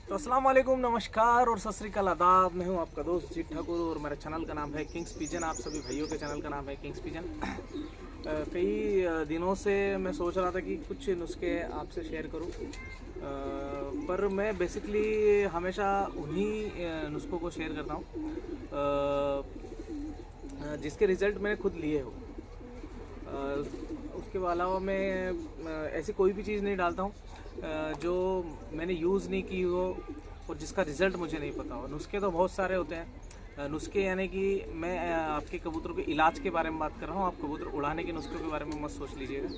तो अस्सलाम वालेकुम, नमस्कार और सत श्री अकाल, आदाब। मैं हूं आपका दोस्त जीत ठाकुर और मेरे चैनल का नाम है किंग्स पिजन। आप सभी भाइयों के चैनल का नाम है किंग्स पिजन। कई दिनों से मैं सोच रहा था कि कुछ नुस्खे आपसे शेयर करूं, पर मैं बेसिकली हमेशा उन्हीं नुस्खों को शेयर करता हूं जिसके रिज़ल्ट मैंने खुद लिए हो। उसके अलावा मैं ऐसी कोई भी चीज़ नहीं डालता हूँ जो मैंने यूज़ नहीं की हो और जिसका रिज़ल्ट मुझे नहीं पता हो। नुस्खे तो बहुत सारे होते हैं। नुस्खे यानी कि मैं आपके कबूतरों के इलाज के बारे में बात कर रहा हूँ। आप कबूतर उड़ाने के नुस्खों के बारे में मत सोच लीजिएगा।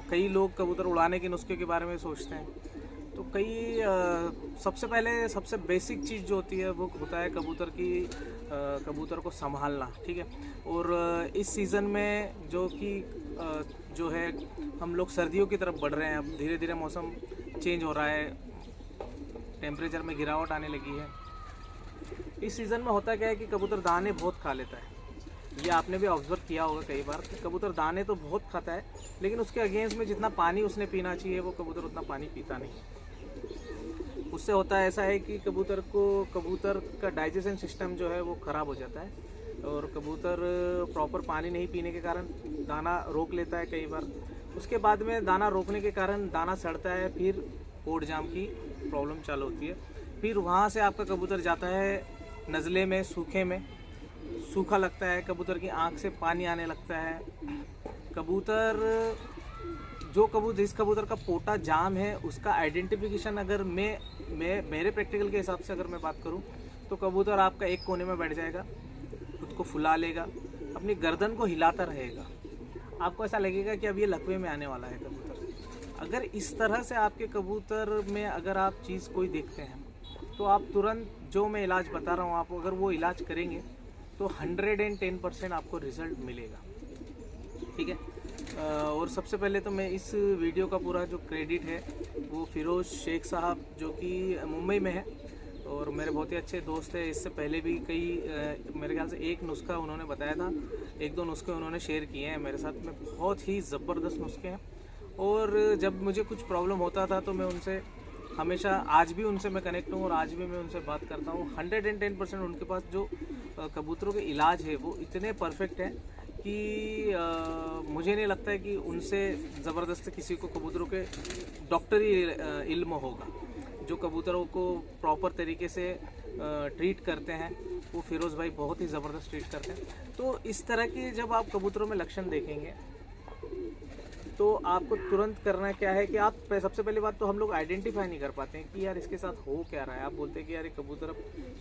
कई लोग कबूतर उड़ाने के नुस्खे के बारे में सोचते हैं। तो सबसे पहले सबसे बेसिक चीज़ जो होती है वो होता है कबूतर को संभालना, ठीक है। और इस सीज़न में जो है हम लोग सर्दियों की तरफ बढ़ रहे हैं। अब धीरे धीरे मौसम चेंज हो रहा है, टेम्परेचर में गिरावट आने लगी है। इस सीज़न में होता क्या है कि कबूतर दाने बहुत खा लेता है। ये आपने भी ऑब्जर्व किया होगा कई बार कि कबूतर दाने तो बहुत खाता है, लेकिन उसके अगेंस्ट में जितना पानी उसने पीना चाहिए वो कबूतर उतना पानी पीता नहीं। उससे होता है ऐसा है कि कबूतर का डाइजेशन सिस्टम जो है वो ख़राब हो जाता है और कबूतर प्रॉपर पानी नहीं पीने के कारण दाना रोक लेता है कई बार। उसके बाद में दाना रोकने के कारण दाना सड़ता है, फिर पोट जाम की प्रॉब्लम चालू होती है। फिर वहाँ से आपका कबूतर जाता है नज़ले में, सूखे में, सूखा लगता है, कबूतर की आँख से पानी आने लगता है। जिस कबूतर का पोटा जाम है उसका आइडेंटिफिकेशन अगर मेरे प्रैक्टिकल के हिसाब से अगर मैं बात करूं तो कबूतर आपका एक कोने में बैठ जाएगा, खुद को फुला लेगा, अपनी गर्दन को हिलाता रहेगा। आपको ऐसा लगेगा कि अब ये लकवे में आने वाला है कबूतर। अगर इस तरह से आपके कबूतर में अगर आप चीज़ कोई देखते हैं तो आप तुरंत जो मैं इलाज बता रहा हूँ आप अगर वो इलाज करेंगे तो 110% आपको रिज़ल्ट मिलेगा, ठीक है। और सबसे पहले तो मैं इस वीडियो का पूरा जो क्रेडिट है वो फिरोज़ शेख साहब जो कि मुंबई में है और मेरे बहुत ही अच्छे दोस्त हैं। इससे पहले भी मेरे ख्याल से एक नुस्खा उन्होंने बताया था, एक दो नुस्खे उन्होंने शेयर किए हैं मेरे साथ में। बहुत ही ज़बरदस्त नुस्खे हैं और जब मुझे कुछ प्रॉब्लम होता था तो मैं उनसे हमेशा, आज भी उनसे मैं कनेक्ट हूँ और आज भी मैं उनसे बात करता हूँ। 110% उनके पास जो कबूतरों के इलाज है वो इतने परफेक्ट हैं कि मुझे नहीं लगता है कि उनसे ज़बरदस्त किसी को कबूतरों के डॉक्टरी इल्म होगा। जो कबूतरों को प्रॉपर तरीके से ट्रीट करते हैं वो फिरोज़ भाई बहुत ही ज़बरदस्त ट्रीट करते हैं। तो इस तरह के जब आप कबूतरों में लक्षण देखेंगे तो आपको तुरंत करना क्या है कि आप सबसे पहली बात तो हम लोग आइडेंटिफाई नहीं कर पाते हैं कि यार इसके साथ हो क्या रहा है। आप बोलते हैं कि यार ये कबूतर अब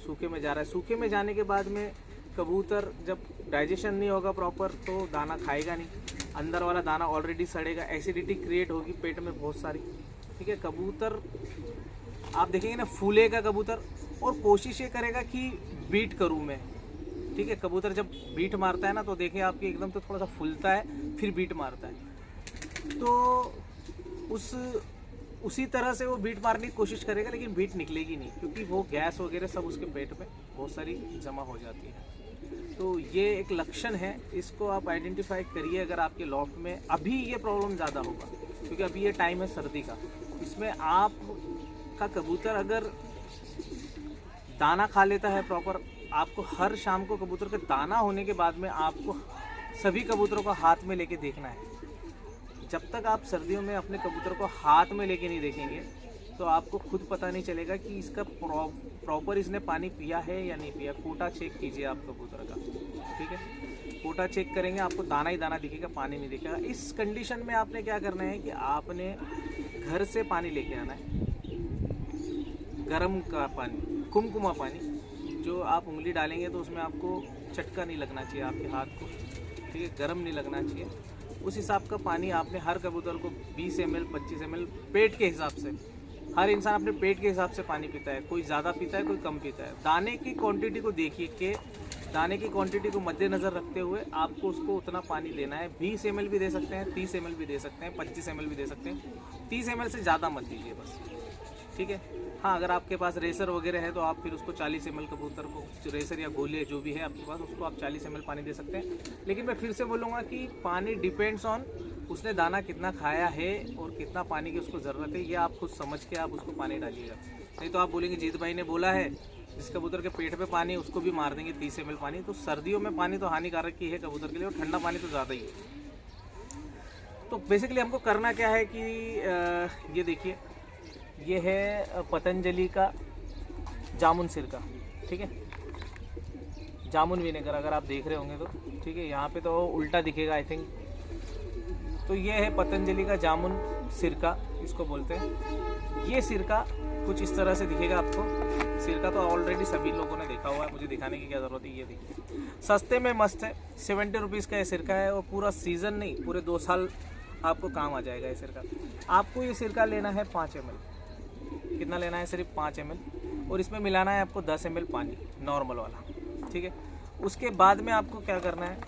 सूखे में जा रहा है। सूखे में जाने के बाद में कबूतर जब डाइजेशन नहीं होगा प्रॉपर तो दाना खाएगा नहीं, अंदर वाला दाना ऑलरेडी सड़ेगा, एसिडिटी क्रिएट होगी पेट में बहुत सारी, ठीक है। कबूतर आप देखेंगे ना फूलेगा कबूतर और कोशिश ये करेगा कि बीट करूँ मैं, ठीक है। कबूतर जब बीट मारता है ना तो देखिए आपकी एकदम तो थोड़ा सा फूलता है फिर बीट मारता है, तो उसी तरह से वो बीट मारने की कोशिश करेगा लेकिन बीट निकलेगी नहीं क्योंकि वो गैस वगैरह सब उसके पेट में बहुत सारी जमा हो जाती है। तो ये एक लक्षण है, इसको आप आइडेंटिफाई करिए। अगर आपके लॉफ्ट में अभी ये प्रॉब्लम ज़्यादा होगा क्योंकि अभी ये टाइम है सर्दी का, इसमें आपका कबूतर अगर दाना खा लेता है प्रॉपर, आपको हर शाम को कबूतर का दाना होने के बाद में आपको सभी कबूतरों को हाथ में लेके देखना है। जब तक आप सर्दियों में अपने कबूतर को हाथ में लेके नहीं देखेंगे तो आपको खुद पता नहीं चलेगा कि इसका प्रॉपर इसने पानी पिया है या नहीं पिया। कोटा चेक कीजिए आप कबूतर का, ठीक है। कोटा चेक करेंगे आपको दाना ही दाना दिखेगा, पानी नहीं दिखेगा। इस कंडीशन में आपने क्या करना है कि आपने घर से पानी लेके आना है, गर्म का पानी, कुमकुमा पानी। जो आप उंगली डालेंगे तो उसमें आपको चटका नहीं लगना चाहिए आपके हाथ को, ठीक है, गर्म नहीं लगना चाहिए। उस हिसाब का पानी आपने हर कबूतर को 20 ml 25 ml पेट के हिसाब से, हर इंसान अपने पेट के हिसाब से पानी पीता है, कोई ज़्यादा पीता है कोई कम पीता है। दाने की क्वांटिटी को देखिए कि दाने की क्वांटिटी को मद्देनज़र रखते हुए आपको उसको उतना पानी देना है। 20 ml भी दे सकते हैं, 30 ml भी दे सकते हैं, 25 ml भी दे सकते हैं। 30 ml से ज़्यादा मत दीजिए बस, ठीक है। हाँ, अगर आपके पास रेसर वगैरह है तो आप फिर उसको 40 ml कबूतर को, रेसर या गोले जो भी है आपके पास, उसको आप 40 ml पानी दे सकते हैं। लेकिन मैं फिर से बोलूँगा कि पानी डिपेंड्स ऑन उसने दाना कितना खाया है और कितना पानी की उसको ज़रूरत है, ये आप खुद समझ के आप उसको पानी डालिएगा। नहीं तो आप बोलेंगे जीत भाई ने बोला है जिस कबूतर के पेट पे पानी उसको भी मार देंगे 30 ml पानी। तो सर्दियों में पानी तो हानिकारक ही है कबूतर के लिए, और ठंडा पानी तो ज़्यादा ही है। तो बेसिकली हमको करना क्या है कि ये देखिए, ये है पतंजलि का जामुन सिरका, ठीक है, जामुन विनेगर, अगर आप देख रहे होंगे तो, ठीक है, यहाँ पे तो उल्टा दिखेगा आई थिंक। तो ये है पतंजलि का जामुन सिरका, इसको बोलते हैं। ये सिरका कुछ इस तरह से दिखेगा आपको। सिरका तो ऑलरेडी सभी लोगों ने देखा हुआ है, मुझे दिखाने की क्या ज़रूरत है। ये देखिए, सस्ते में मस्त है, 70 रुपीज़ का ये सिरका है, और पूरा सीज़न नहीं, पूरे 2 साल आपको काम आ जाएगा ये सिरका। आपको ये सिरका लेना है 5 ml। कितना लेना है? सिर्फ 5 ml, और इसमें मिलाना है आपको 10 ml पानी नॉर्मल वाला, ठीक है। उसके बाद में आपको क्या करना है,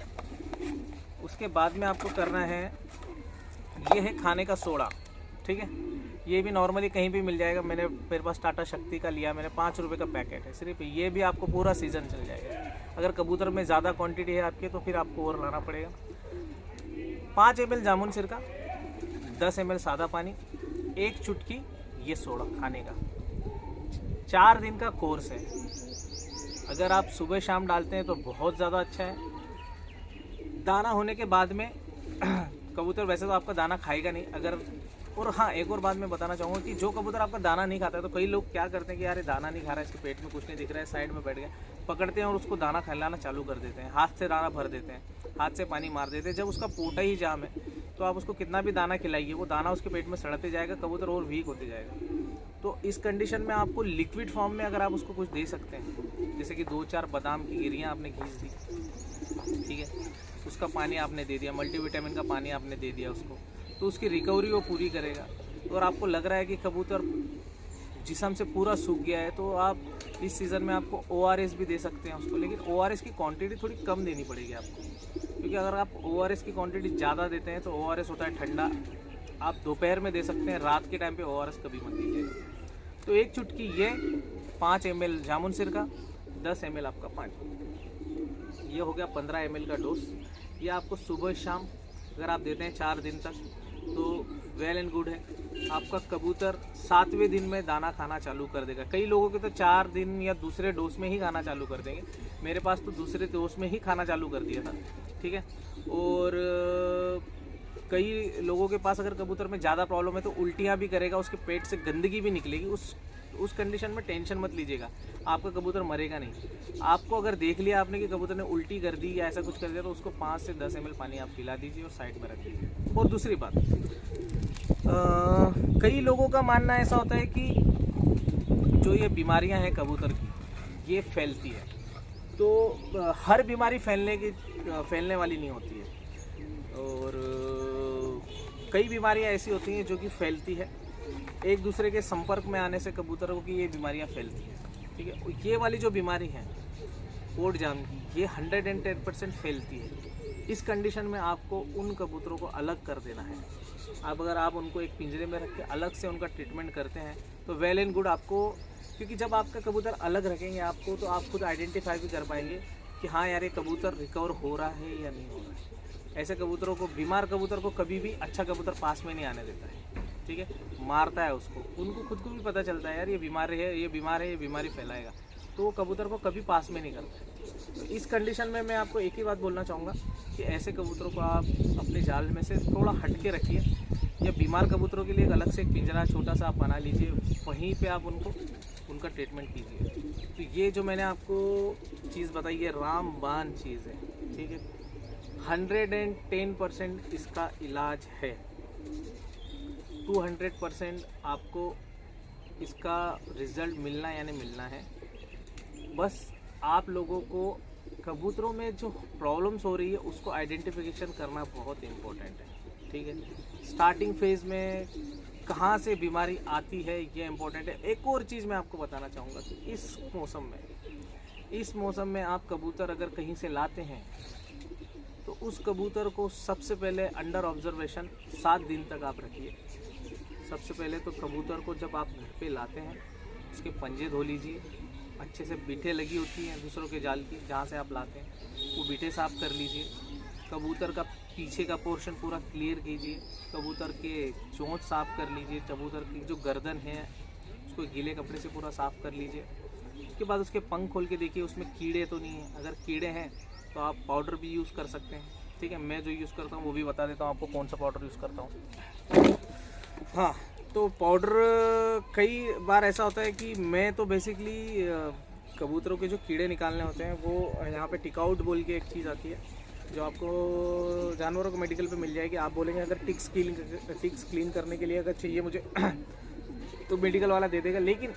उसके बाद में आपको करना है, ये है खाने का सोडा, ठीक है। ये भी नॉर्मली कहीं भी मिल जाएगा, मेरे पास टाटा शक्ति का लिया मैंने, 5 रुपये का पैकेट है सिर्फ। ये भी आपको पूरा सीज़न चल जाएगा। अगर कबूतर में ज़्यादा क्वांटिटी है आपके तो फिर आपको और लाना पड़ेगा। 5 ml जामुन सिरका, 10 ml सादा पानी, 1 चुटकी ये सोडा खाने का। 4 दिन का कोर्स है। अगर आप सुबह शाम डालते हैं तो बहुत ज़्यादा अच्छा है। दाना होने के बाद में कबूतर वैसे तो आपका दाना खाएगा नहीं अगर। और हाँ, एक और बात मैं बताना चाहूँगा कि जो कबूतर आपका दाना नहीं खाता है, तो कई लोग क्या करते हैं कि यार दाना नहीं खा रहा है, इसके पेट में कुछ नहीं दिख रहा है, साइड में बैठ गया, पकड़ते हैं और उसको दाना खिलाना चालू कर देते हैं, हाथ से दाना भर देते हैं, हाथ से पानी मार देते हैं। जब उसका पोटा ही जाम है तो आप उसको कितना भी दाना खिलाइए, वो दाना उसके पेट में सड़ते जाएगा, कबूतर और वीक होते जाएगा। तो इस कंडीशन में आपको लिक्विड फॉर्म में अगर आप उसको कुछ दे सकते हैं, जैसे कि 2-4 बादाम की गिरियाँ आपने घींच दी, ठीक है, उसका पानी आपने दे दिया, मल्टीविटामिन का पानी आपने दे दिया उसको, तो उसकी रिकवरी वो पूरी करेगा। और आपको लग रहा है कि कबूतर जिस्म से पूरा सूख गया है, तो आप इस सीज़न में आपको ORS भी दे सकते हैं उसको, लेकिन ORS की क्वांटिटी थोड़ी कम देनी पड़ेगी आपको, क्योंकि अगर आप ORS की क्वांटिटी ज़्यादा देते हैं तो ORS होता है ठंडा, आप दोपहर में दे सकते हैं, रात के टाइम पे ORS कभी मत दीजिएगा। तो 1 चुटकी ये, 5 ml जामुन सिरका, 10 ml आपका पानी, ये हो गया 15 ml का डोज। ये आपको सुबह शाम अगर आप देते हैं 4 दिन तक तो वेल एंड गुड है। आपका कबूतर 7वें दिन में दाना खाना चालू कर देगा। कई लोगों के तो 4 दिन या दूसरे डोज में ही खाना चालू कर देंगे, मेरे पास तो दूसरे डोज में ही खाना चालू कर दिया था, ठीक है। और कई लोगों के पास अगर कबूतर में ज़्यादा प्रॉब्लम है तो उल्टियाँ भी करेगा, उसके पेट से गंदगी भी निकलेगी। उस कंडीशन में टेंशन मत लीजिएगा, आपका कबूतर मरेगा नहीं। आपको अगर देख लिया आपने कि कबूतर ने उल्टी कर दी या ऐसा कुछ कर दिया, तो उसको 5 से 10 ml पानी आप पिला दीजिए और साइड में रख दीजिए। और दूसरी बात, कई लोगों का मानना ऐसा होता है कि जो ये बीमारियां हैं कबूतर की, ये फैलती है, तो हर बीमारी फैलने वाली नहीं होती है। और कई बीमारियां ऐसी होती हैं जो कि फैलती है, एक दूसरे के संपर्क में आने से कबूतरों की ये बीमारियां फैलती हैं, ठीक है। ये वाली जो बीमारी है पोट जाम की, ये 110% फैलती है। इस कंडीशन में आपको उन कबूतरों को अलग कर देना है। अगर आप उनको एक पिंजरे में रख के अलग से उनका ट्रीटमेंट करते हैं तो वेल एंड गुड आपको, क्योंकि जब आपका कबूतर अलग रखेंगे आपको, तो आप खुद आइडेंटिफाई भी कर पाएंगे कि हाँ यार, ये कबूतर रिकवर हो रहा है या नहीं हो रहा है। ऐसे कबूतरों को, बीमार कबूतर को कभी भी अच्छा कबूतर पास में नहीं आने देता है, ठीक है, मारता है उसको। उनको खुद को भी पता चलता है यार ये बीमार है, ये बीमारी फैलाएगा, तो वो कबूतर को कभी पास में नहीं करता है। तो इस कंडीशन में मैं आपको एक ही बात बोलना चाहूँगा कि ऐसे कबूतरों को आप अपने जाल में से थोड़ा हट के रखिए, या बीमार कबूतरों के लिए एक अलग से एक पिंजरा छोटा सा आप बना लीजिए, वहीं पे आप उनका ट्रीटमेंट कीजिए। तो ये जो मैंने आपको चीज़ बताई है रामबाण चीज़ है, ठीक है, 110% इसका इलाज है। 200% आपको इसका रिज़ल्ट मिलना यानी मिलना है। बस आप लोगों को कबूतरों में जो प्रॉब्लम्स हो रही है उसको आइडेंटिफिकेशन करना बहुत इम्पोर्टेंट है, ठीक है। स्टार्टिंग फेज़ में कहाँ से बीमारी आती है ये इम्पोर्टेंट है। एक और चीज़ मैं आपको बताना चाहूँगा कि इस मौसम में आप कबूतर अगर कहीं से लाते हैं तो उस कबूतर को सबसे पहले अंडर ऑब्जर्वेशन 7 दिन तक आप रखिए। सबसे पहले तो कबूतर को जब आप घर पे लाते हैं उसके पंजे धो लीजिए, अच्छे से बीठे लगी होती हैं दूसरों के जाल की जहाँ से आप लाते हैं, वो बीठे साफ कर लीजिए। कबूतर का पीछे का पोर्शन पूरा क्लियर कीजिए, कबूतर के चोंच साफ कर लीजिए, कबूतर की जो गर्दन है उसको उसको गीले कपड़े से पूरा साफ़ कर लीजिए। उसके बाद उसके पंख खोल के देखिए उसमें कीड़े तो नहीं हैं। अगर कीड़े हैं तो आप पाउडर भी यूज़ कर सकते हैं, ठीक है। मैं जो यूज़ करता हूँ वो भी बता देता हूँ आपको कौन सा पाउडर यूज़ करता हूँ। हाँ, तो पाउडर कई बार ऐसा होता है कि मैं तो बेसिकली कबूतरों के जो कीड़े निकालने होते हैं वो यहाँ पे टिकआउट बोल के एक चीज़ आती है जो आपको जानवरों को मेडिकल पे मिल जाएगी। आप बोलेंगे अगर टिक्स क्लीन करने के लिए अगर चाहिए मुझे तो मेडिकल वाला दे देगा। लेकिन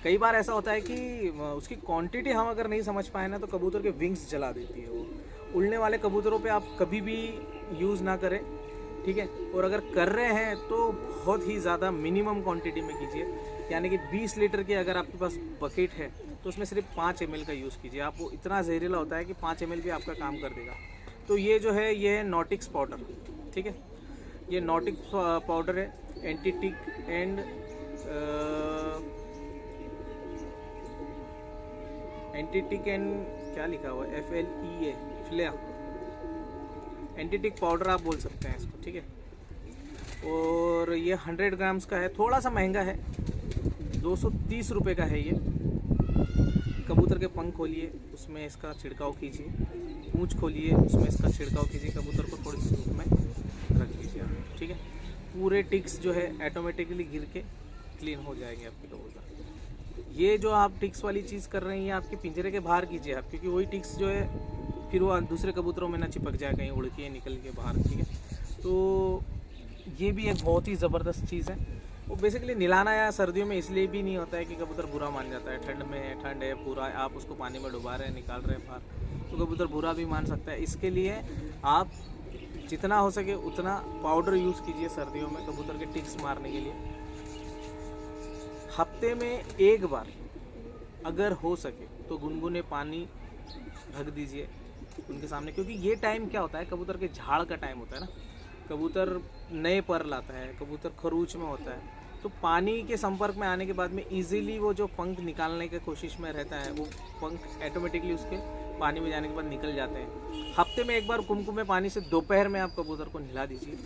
कई बार ऐसा होता है कि उसकी क्वांटिटी हम अगर नहीं समझ पाए ना तो कबूतर के विंग्स जला देती है वो। उड़ने वाले कबूतरों पे आप कभी भी यूज़ ना करें, ठीक है। और अगर कर रहे हैं तो बहुत ही ज़्यादा मिनिमम क्वांटिटी में कीजिए, यानी कि 20 लीटर की अगर आपके पास बकेट है तो उसमें सिर्फ 5 ml का यूज़ कीजिए। आप वो इतना जहरीला होता है कि 5 ml भी आपका काम कर देगा। तो ये जो है ये है नॉटिक्स पाउडर, ठीक है। ये नॉटिक्स पाउडर है, एंटी टिक एंड क्या लिखा हुआ है, FLEA, फ्लेया एंटीटिक पाउडर आप बोल सकते हैं इसको, ठीक है। और ये 100 ग्राम्स का है, थोड़ा सा महंगा है, 230 रुपये का है ये। कबूतर के पंख खोलिए उसमें इसका छिड़काव कीजिए, पूंछ खोलिए उसमें इसका छिड़काव कीजिए, कबूतर को थोड़ी सी धूप में रख दीजिए, ठीक है। पूरे टिक्स जो है ऑटोमेटिकली गिर के क्लीन हो जाएंगे आपके कबूतर। ये जो आप टिक्स वाली चीज़ कर रहे हैं ये आपके पिंजरे के बाहर कीजिए आप, क्योंकि वही टिक्स जो है फिर वो दूसरे कबूतरों में ना चिपक जाए कहीं उड़ के निकल के बाहर, ठीक है। तो ये भी एक बहुत ही ज़बरदस्त चीज़ है। वो बेसिकली निलाना या सर्दियों में इसलिए भी नहीं होता है कि कबूतर बुरा मान जाता है। ठंड में है, ठंड है पूरा, आप उसको पानी में डुबा रहे हैं, निकाल रहे हैं बाहर, तो कबूतर बुरा भी मान सकता है। इसके लिए आप जितना हो सके उतना पाउडर यूज़ कीजिए सर्दियों में कबूतर के टिक्स मारने के लिए। हफ्ते में एक बार अगर हो सके तो गुनगुने पानी रख दीजिए उनके सामने, क्योंकि ये टाइम क्या होता है, कबूतर के झाड़ का टाइम होता है ना। कबूतर नए पर लाता है, कबूतर खरूच में होता है, तो पानी के संपर्क में आने के बाद में इजीली वो जो पंख निकालने की कोशिश में रहता है वो पंख ऑटोमेटिकली उसके पानी में जाने के बाद निकल जाते हैं। हफ्ते में एक बार कुमकुमे पानी से दोपहर में आप कबूतर को नहला दीजिए।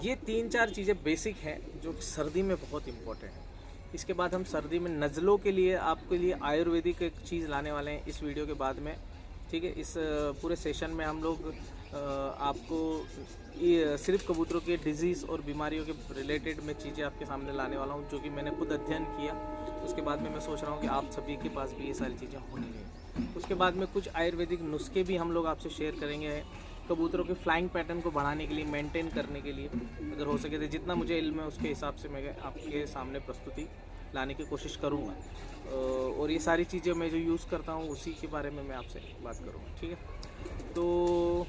ये 3-4 चीज़ें बेसिक हैं जो सर्दी में बहुत इम्पोर्टेंट है। इसके बाद हम सर्दी में नज़लों के लिए आपके लिए आयुर्वेदिक एक चीज़ लाने वाले हैं इस वीडियो के बाद में, ठीक है। इस पूरे सेशन में हम लोग आपको ये सिर्फ कबूतरों के डिजीज़ और बीमारियों के रिलेटेड में चीज़ें आपके सामने लाने वाला हूँ, जो कि मैंने खुद अध्ययन किया। उसके बाद में मैं सोच रहा हूँ कि आप सभी के पास भी ये सारी चीज़ें होनी चाहिए। उसके बाद में कुछ आयुर्वेदिक नुस्खे भी हम लोग आपसे शेयर करेंगे कबूतरों के फ्लाइंग पैटर्न को बढ़ाने के लिए, मेंटेन करने के लिए। अगर हो सके तो जितना मुझे इल्म है उसके हिसाब से मैं आपके सामने प्रस्तुति लाने की कोशिश करूँगा। और ये सारी चीज़ें मैं जो यूज़ करता हूँ उसी के बारे में मैं आपसे बात करूँगा, ठीक है। तो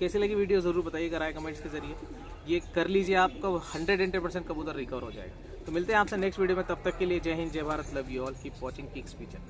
कैसी लगी वीडियो ज़रूर बताइएगा राय कमेंट्स के ज़रिए। ये कर लीजिए, आपका 110% कबूतर रिकवर हो जाएगा। तो मिलते हैं आपसे नेक्स्ट वीडियो में, तब तक के लिए जय हिंद, जय Bharat, love you all, keep watching kicks pigeon.